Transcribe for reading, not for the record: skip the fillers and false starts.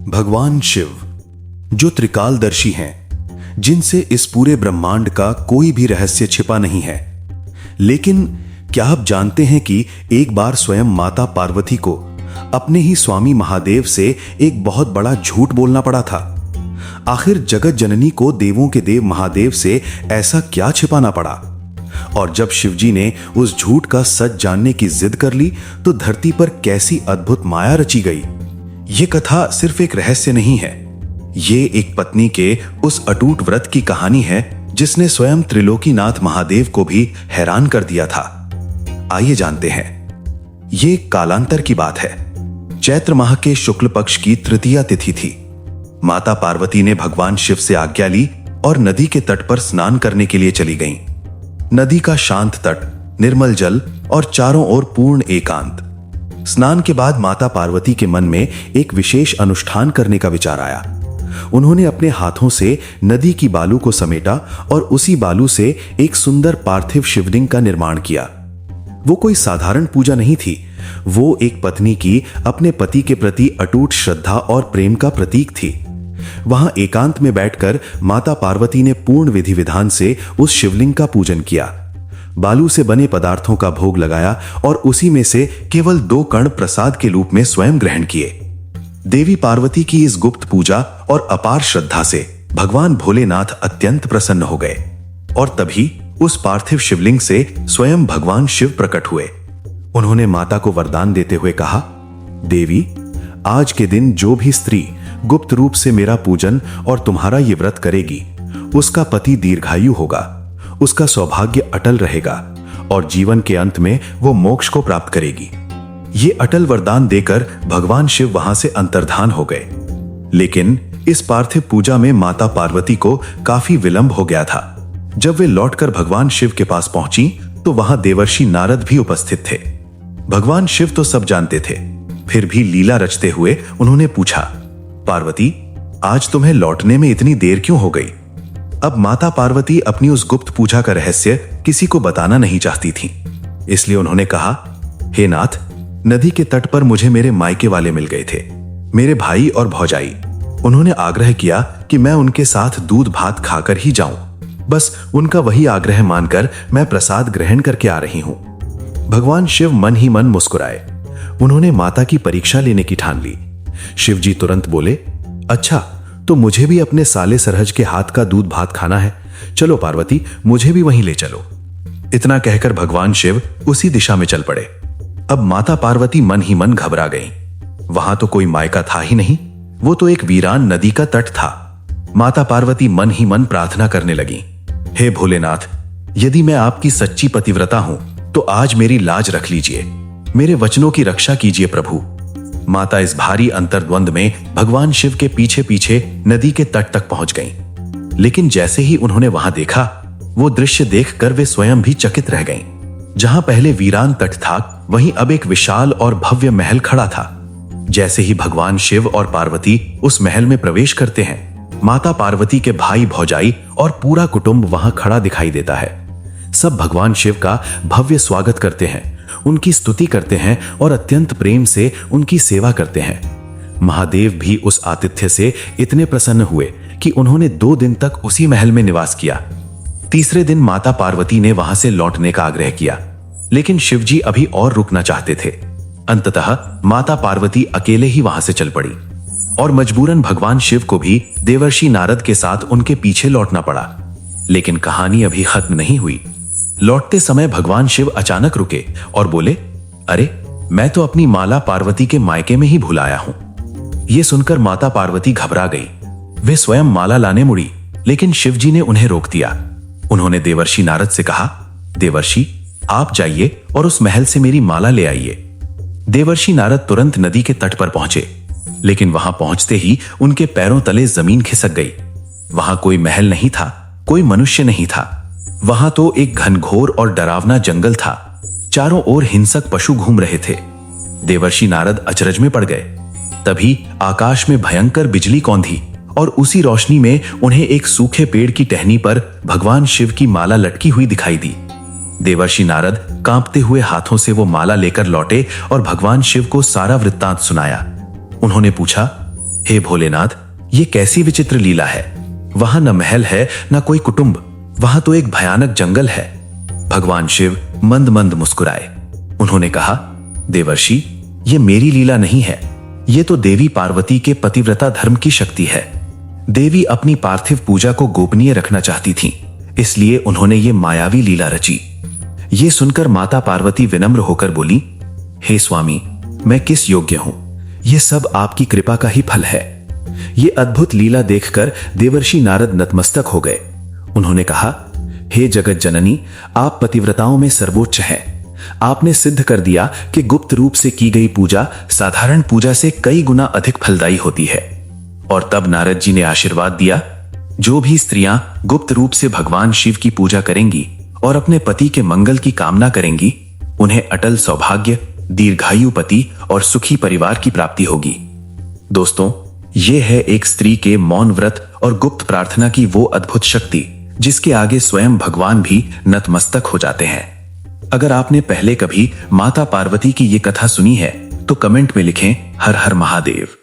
भगवान शिव जो त्रिकालदर्शी हैं, जिनसे इस पूरे ब्रह्मांड का कोई भी रहस्य छिपा नहीं है। लेकिन क्या आप जानते हैं कि एक बार स्वयं माता पार्वती को अपने ही स्वामी महादेव से एक बहुत बड़ा झूठ बोलना पड़ा था। आखिर जगत जननी को देवों के देव महादेव से ऐसा क्या छिपाना पड़ा? और जब शिवजी ने उस झूठ का सच जानने की जिद कर ली तो धरती पर कैसी अद्भुत माया रची गई। ये कथा सिर्फ एक रहस्य नहीं है, ये एक पत्नी के उस अटूट व्रत की कहानी है जिसने स्वयं त्रिलोकीनाथ महादेव को भी हैरान कर दिया था। आइए जानते हैं। ये कालांतर की बात है। चैत्र माह के शुक्ल पक्ष की तृतीया तिथि थी। माता पार्वती ने भगवान शिव से आज्ञा ली और नदी के तट पर स्नान करने के लिए चली गईं। नदी का शांत तट, निर्मल जल और चारों ओर पूर्ण एकांत। स्नान के बाद माता पार्वती के मन में एक विशेष अनुष्ठान करने का विचार आया। उन्होंने अपने हाथों से नदी की बालू को समेटा और उसी बालू से एक सुंदर पार्थिव शिवलिंग का निर्माण किया। वो कोई साधारण पूजा नहीं थी, वो एक पत्नी की अपने पति के प्रति अटूट श्रद्धा और प्रेम का प्रतीक थी। वहां एकांत में बैठकर माता पार्वती ने पूर्ण विधि विधान से उस शिवलिंग का पूजन किया। बालू से बने पदार्थों का भोग लगाया और उसी में से केवल 2 कण प्रसाद के रूप में स्वयं ग्रहण किए। देवी पार्वती की इस गुप्त पूजा और अपार श्रद्धा से भगवान भोलेनाथ अत्यंत प्रसन्न हो गए और तभी उस पार्थिव शिवलिंग से स्वयं भगवान शिव प्रकट हुए। उन्होंने माता को वरदान देते हुए कहा, देवी, आज के दिन जो भी स्त्री गुप्त रूप से मेरा पूजन और तुम्हारा ये व्रत करेगी, उसका पति दीर्घायु होगा, उसका सौभाग्य अटल रहेगा और जीवन के अंत में वो मोक्ष को प्राप्त करेगी। ये अटल वरदान देकर भगवान शिव वहां से अंतर्धान हो गए। लेकिन इस पार्थिव पूजा में माता पार्वती को काफी विलंब हो गया था। जब वे लौटकर भगवान शिव के पास पहुंची तो वहां देवर्षि नारद भी उपस्थित थे। भगवान शिव तो सब जानते थे, फिर भी लीला रचते हुए उन्होंने पूछा, पार्वती, आज तुम्हें लौटने में इतनी देर क्यों हो गई? अब माता पार्वती अपनी उस गुप्त पूजा का रहस्य किसी को बताना नहीं चाहती थीं। इसलिए उन्होंने कहा, हे नाथ, नदी के तट पर मुझे मेरे मायके वाले मिल गए थे, मेरे भाई और भौजाई। उन्होंने आग्रह किया कि मैं उनके साथ दूध भात खाकर ही जाऊं। बस उनका वही आग्रह मानकर मैं प्रसाद ग्रहण करके आ रही हूं। भगवान शिव मन ही मन मुस्कुराए। उन्होंने माता की परीक्षा लेने की ठान ली। शिवजी तुरंत बोले, अच्छा, तो मुझे भी अपने साले सरहज के हाथ का दूध भात खाना है। चलो पार्वती, मुझे भी वहीं ले चलो। इतना कहकर भगवान शिव उसी दिशा में चल पड़े। अब माता पार्वती मन ही मन घबरा गईं। वहां तो कोई मायका था ही नहीं, वो तो एक वीरान नदी का तट था। माता पार्वती मन ही मन प्रार्थना करने लगी, हे भोलेनाथ, यदि मैं आपकी सच्ची पतिव्रता हूं तो आज मेरी लाज रख लीजिए, मेरे वचनों की रक्षा कीजिए प्रभु। माता इस भारी अंतर्द्वंद में भगवान शिव के पीछे पीछे नदी के तट तक पहुंच गईं। लेकिन जैसे ही उन्होंने वहां देखा, वो दृश्य देखकर वे स्वयं भी चकित रह गईं। जहां पहले वीरान तट था, वहीं अब एक विशाल और भव्य महल खड़ा था। जैसे ही भगवान शिव और पार्वती उस महल में प्रवेश करते हैं, माता पार्वती के भाई भौजाई और पूरा कुटुंब वहां खड़ा दिखाई देता है। सब भगवान शिव का भव्य स्वागत करते हैं, उनकी स्तुति करते हैं और अत्यंत प्रेम से उनकी सेवा करते हैं। महादेव भी उस आतिथ्य से इतने प्रसन्न हुए कि उन्होंने 2 दिन तक उसी महल में निवास किया। तीसरे दिन माता पार्वती ने वहां से लौटने का आग्रह किया, लेकिन शिवजी अभी और रुकना चाहते थे। अंततः माता पार्वती अकेले ही वहां से चल पड़ी और मजबूरन भगवान शिव को भी देवर्षि नारद के साथ उनके पीछे लौटना पड़ा। लेकिन कहानी अभी खत्म नहीं हुई। लौटते समय भगवान शिव अचानक रुके और बोले, अरे, मैं तो अपनी माला पार्वती के मायके में ही भूल आया हूं। यह सुनकर माता पार्वती घबरा गई। वे स्वयं माला लाने मुड़ी, लेकिन शिवजी ने उन्हें रोक दिया। उन्होंने देवर्षि नारद से कहा, देवर्षि, आप जाइए और उस महल से मेरी माला ले आइए। देवर्षि नारद तुरंत नदी के तट पर पहुंचे, लेकिन वहां पहुंचते ही उनके पैरों तले जमीन खिसक गई। वहां कोई महल नहीं था, कोई मनुष्य नहीं था। वहां तो एक घनघोर और डरावना जंगल था। चारों ओर हिंसक पशु घूम रहे थे। देवर्षि नारद अचरज में पड़ गए। तभी आकाश में भयंकर बिजली कौंधी और उसी रोशनी में उन्हें एक सूखे पेड़ की टहनी पर भगवान शिव की माला लटकी हुई दिखाई दी। देवर्षि नारद कांपते हुए हाथों से वो माला लेकर लौटे और भगवान शिव को सारा वृत्तांत सुनाया। उन्होंने पूछा, हे भोलेनाथ, ये कैसी विचित्र लीला है। वहां न महल है न कोई कुटुंब, वहां तो एक भयानक जंगल है। भगवान शिव मंद मंद मुस्कुराए। उन्होंने कहा, देवर्षि, ये मेरी लीला नहीं है, ये तो देवी पार्वती के पतिव्रता धर्म की शक्ति है। देवी अपनी पार्थिव पूजा को गोपनीय रखना चाहती थीं, इसलिए उन्होंने ये मायावी लीला रची। ये सुनकर माता पार्वती विनम्र होकर बोली, हे स्वामी, मैं किस योग्य हूं? ये सब आपकी कृपा का ही फल है। ये अद्भुत लीला देखकर देवर्षि नारद नतमस्तक हो गए। उन्होंने कहा, हे जगत जननी, आप पतिव्रताओं में सर्वोच्च हैं। आपने सिद्ध कर दिया कि गुप्त रूप से की गई पूजा साधारण पूजा से कई गुना अधिक फलदायी होती है। और तब नारद जी ने आशीर्वाद दिया, जो भी स्त्रियां गुप्त रूप से भगवान शिव की पूजा करेंगी और अपने पति के मंगल की कामना करेंगी, उन्हें अटल सौभाग्य, दीर्घायु पति और सुखी परिवार की प्राप्ति होगी। दोस्तों, यह है एक स्त्री के मौन व्रत और गुप्त प्रार्थना की वो अद्भुत शक्ति जिसके आगे स्वयं भगवान भी नतमस्तक हो जाते हैं। अगर आपने पहले कभी माता पार्वती की ये कथा सुनी है तो कमेंट में लिखें हर हर महादेव।